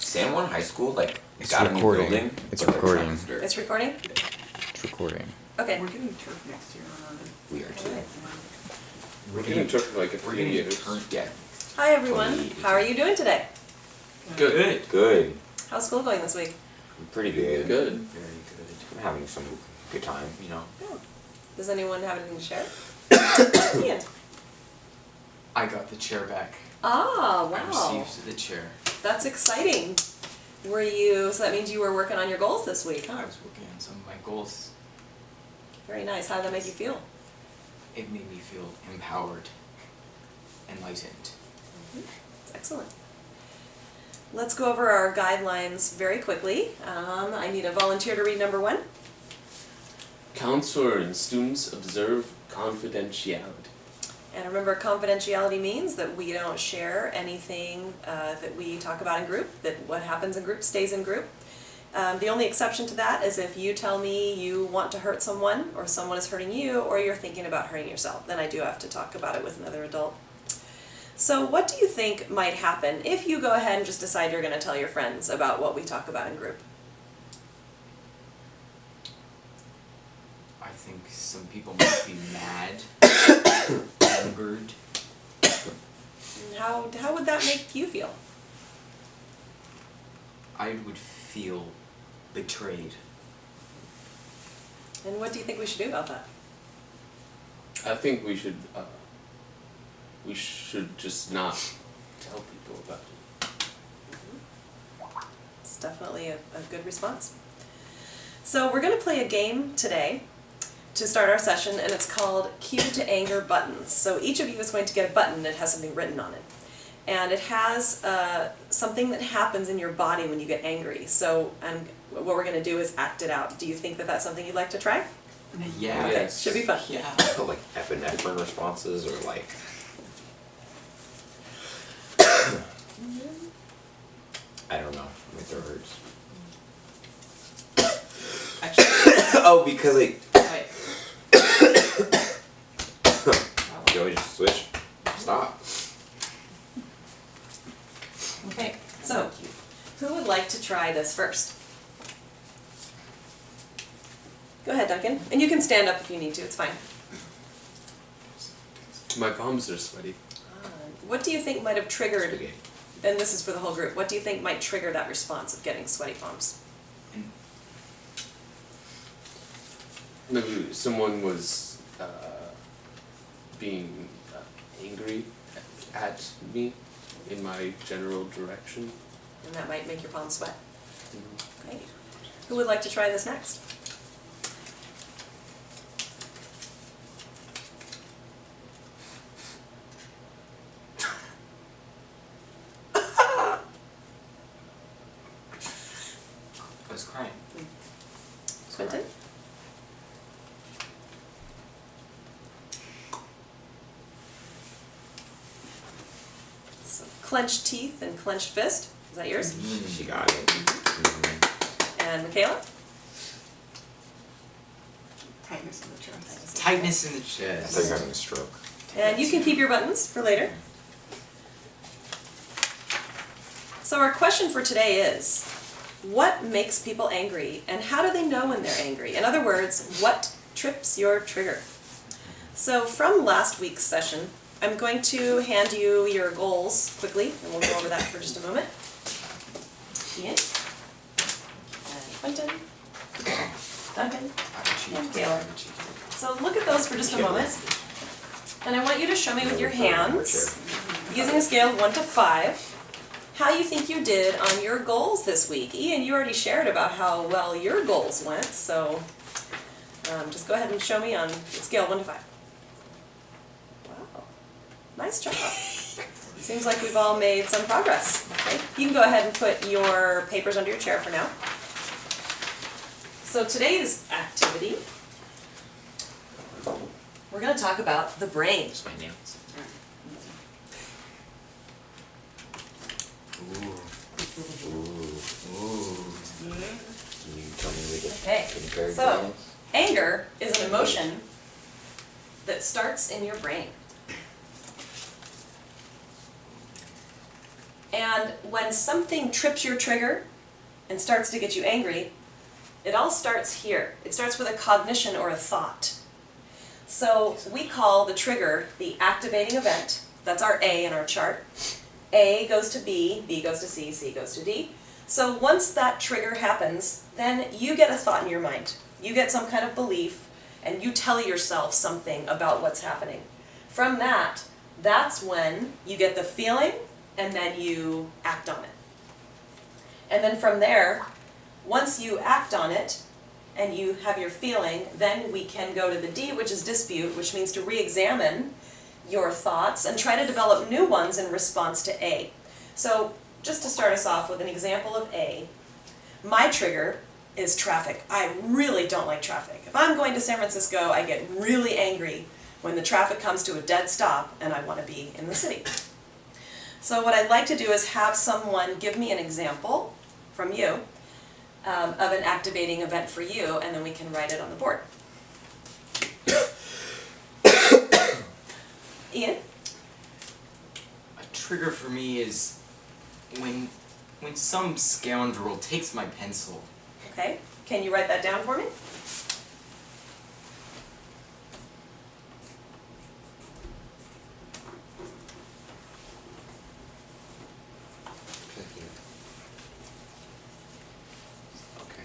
San Juan High School, like, It's got a new recording. building? It's but they're recording. trying to- It's recording? It's recording. Okay. We're getting turf next year, We are too. Alright. We're getting took for like a We're few getting years. turned, yeah. Hi everyone. How are you doing today? Good. Good. How's school going this week? Pretty good. Good. Very good. I'm having some good time, you know. Does anyone have anything to share? Ian. I got the chair back. Ah, I wow. received the chair. That's exciting. So that means you were working on your goals this week, I huh? was working on some of my goals. Very nice. How did that make you feel? It made me feel empowered, enlightened. That's excellent. Let's go over our guidelines very quickly. I need a volunteer to read number 1. Counselor and students observe confidentiality. And remember, confidentiality means that we don't share anything that we talk about in group, that what happens in group stays in group. The only exception to that is if you tell me you want to hurt someone, or someone is hurting you, or you're thinking about hurting yourself, then I do have to talk about it with another adult. So what do you think might happen if you go ahead and just decide you're going to tell your friends about what we talk about in group? I think some people might be mad, angered. How would that make you feel? I would feel betrayed. And what do you think we should do about that? I think we should just not tell people about it. It's definitely a good response. So we're going to play a game today to start our session, and it's called Cue to Anger Buttons. So each of you is going to get a button that has something written on it. And it has something that happens in your body when you get angry. So what we're going to do is act it out. Do you think that that's something you'd like to try? Yeah. Okay, Yes. should be fun. Yeah. So like epinephrine responses or like... I don't know. My throat hurts. Actually, Oh, because like... I, Joey, just switch. Stop. Okay, so who would like to try this first? Go ahead, Duncan. And you can stand up if you need to, it's fine. My palms are sweaty. What do you think might have triggered, Spaghetti. and this is for the whole group, what do you think might trigger that response of getting sweaty palms? Maybe someone was being angry at me in my general direction. And that might make your palms sweat. Great. Who would like to try this next? I was crying. Quentin? So, clenched teeth and clenched fist. Is that yours? She got it. Mhm. And Michaela? Tightness in the chest. Tightness in the I thought you were chest. having a stroke. And you can keep your buttons for later. So our question for today is, what makes people angry and how do they know when they're angry? In other words, what trips your trigger? So from last week's session, I'm going to hand you your goals quickly, and we'll go over that for just a moment. Ian? And Quentin? Duncan? And Taylor. So look at those for just a moment. And I want you to show me with your hands, using a scale of 1 to 5, how you think you did on your goals this week. Ian, you already shared about how well your goals went, so just go ahead and show me on a scale of 1 to 5. Wow, nice job. Seems like we've all made some progress. Okay, you can go ahead and put your papers under your chair for now. So today's activity, we're going to talk about the brain. It's my nails. Can you tell me we get Okay, compared so nails? anger is an emotion that starts in your brain. And when something trips your trigger and starts to get you angry, it all starts here. It starts with a cognition or a thought. So we call the trigger the activating event. That's our A in our chart. A goes to B, B goes to C, C goes to D. So once that trigger happens, then you get a thought in your mind. You get some kind of belief, and you tell yourself something about what's happening. From that, that's when you get the feeling, and then you act on it. And then from there, once you act on it, and you have your feeling, then we can go to the D, which is dispute, which means to re-examine your thoughts and try to develop new ones in response to A. So just to start us off with an example of A, my trigger is traffic. I really don't like traffic. If I'm going to San Francisco, I get really angry when the traffic comes to a dead stop and I want to be in the city. So what I'd like to do is have someone give me an example from you of an activating event for you, and then we can write it on the board. Ian? A trigger for me is when some scoundrel takes my pencil. Okay, can you write that down for me? Okay.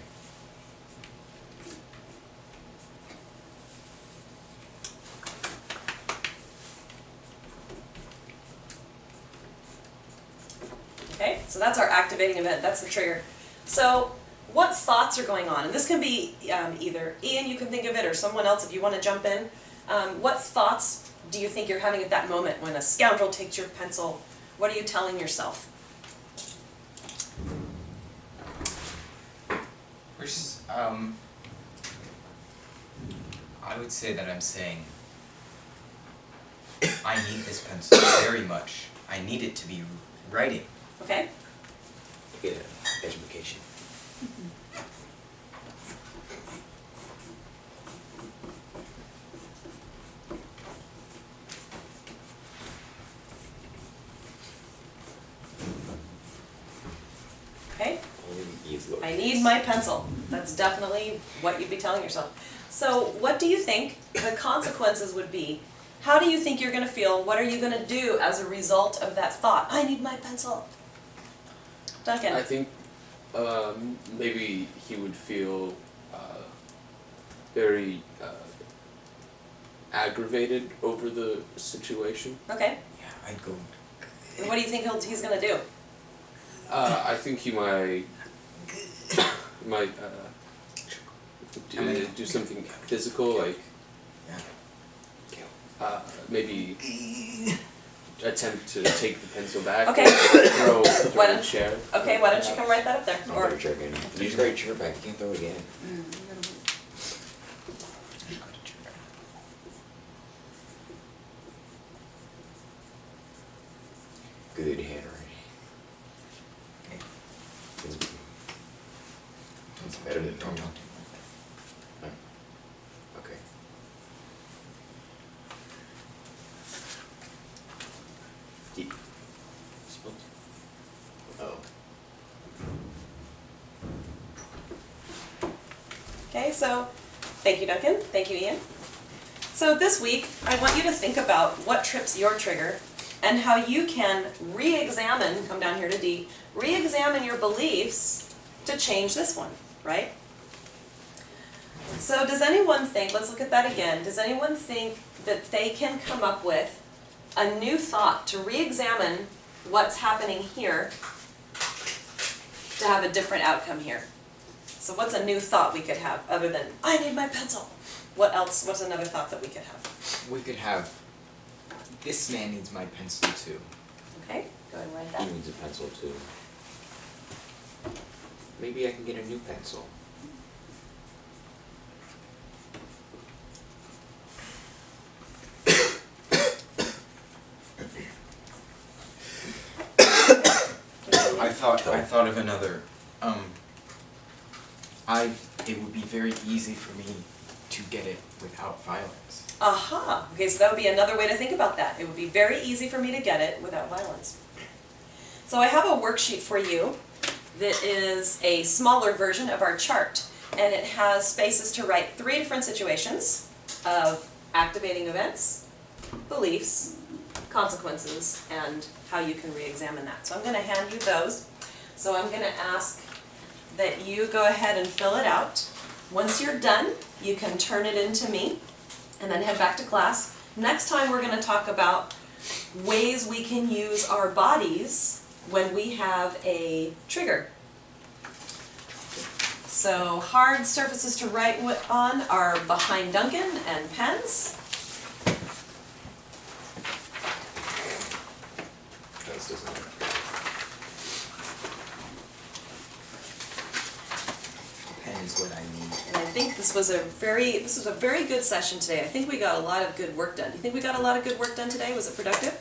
Okay, so that's our activating event, that's the trigger. So what thoughts are going on? And this can be either Ian, you can think of it, or someone else if you want to jump in. What thoughts do you think you're having at that moment when a scoundrel takes your pencil? What are you telling yourself? Versus, I would say that I'm saying, I need this pencil very much. I need it to be writing. Okay? Get an education. Okay? Only the E's lowercase. I need my pencil. That's definitely what you'd be telling yourself. So what do you think the consequences would be? How do you think you're going to feel? What are you going to do as a result of that thought? I need my pencil. Duncan? I think maybe he would feel very aggravated over the situation. Okay. Yeah, I'd go. And what do you think he's going to do? I think he might do something physical, like maybe attempt to take the pencil back. Okay. Throw Why a don't- chair. Okay, why don't you come write that up there? Oh, Or, better check in. You just got your chair back, you can't throw it again. Good handwriting. It's better than Don't normal. talk to me. Okay. Deep. Oh. okay, so thank you, Duncan. Thank you, Ian. So this week, I want you to think about what trips your trigger and how you can re-examine, come down here to D, re-examine your beliefs to change this one, right? So does anyone think, let's look at that again, does anyone think that they can come up with a new thought to re-examine what's happening here to have a different outcome here? So what's a new thought we could have other than, I need my pencil? What else, what's another thought that we could have? We could have, this man needs my pencil too. Okay, go ahead and write He that. needs a pencil too. Maybe I can get a new pencil. I thought of another. It would be very easy for me to get it without violence. Aha, okay, so that would be another way to think about that. It would be very easy for me to get it without violence. So I have a worksheet for you that is a smaller version of our chart, and it has spaces to write 3 different situations of activating events, beliefs, consequences, and how you can re-examine that. So I'm going to hand you those. So I'm going to ask that you go ahead and fill it out. Once you're done, you can turn it in to me and then head back to class. Next time we're going to talk about ways we can use our bodies when we have a trigger. So hard surfaces to write on are behind Duncan and pens. That's doesn't work. Pen is what I need. And I think this was a very good session today. I think we got a lot of good work done. Do you think we got a lot of good work done today? Was it productive?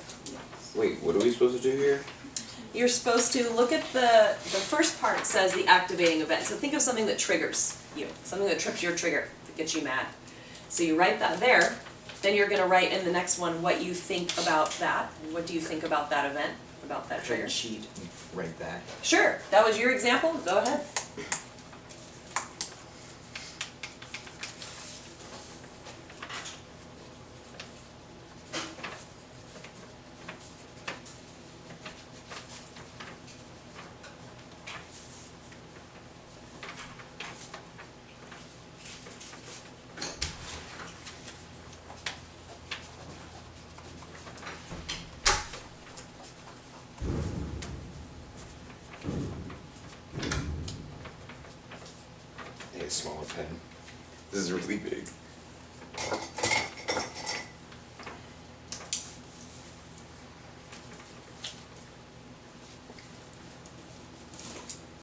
Wait, what are we supposed to do here? You're supposed to look at the first part says the activating event. So think of something that triggers you, something that trips your trigger, that gets you mad. So you write that there, then you're gonna write in the next one what you think about that. What do you think about that event, about that trigger? Trigger sheet, write that. Sure, that was your example, go ahead. I need a smaller pen. This is really big.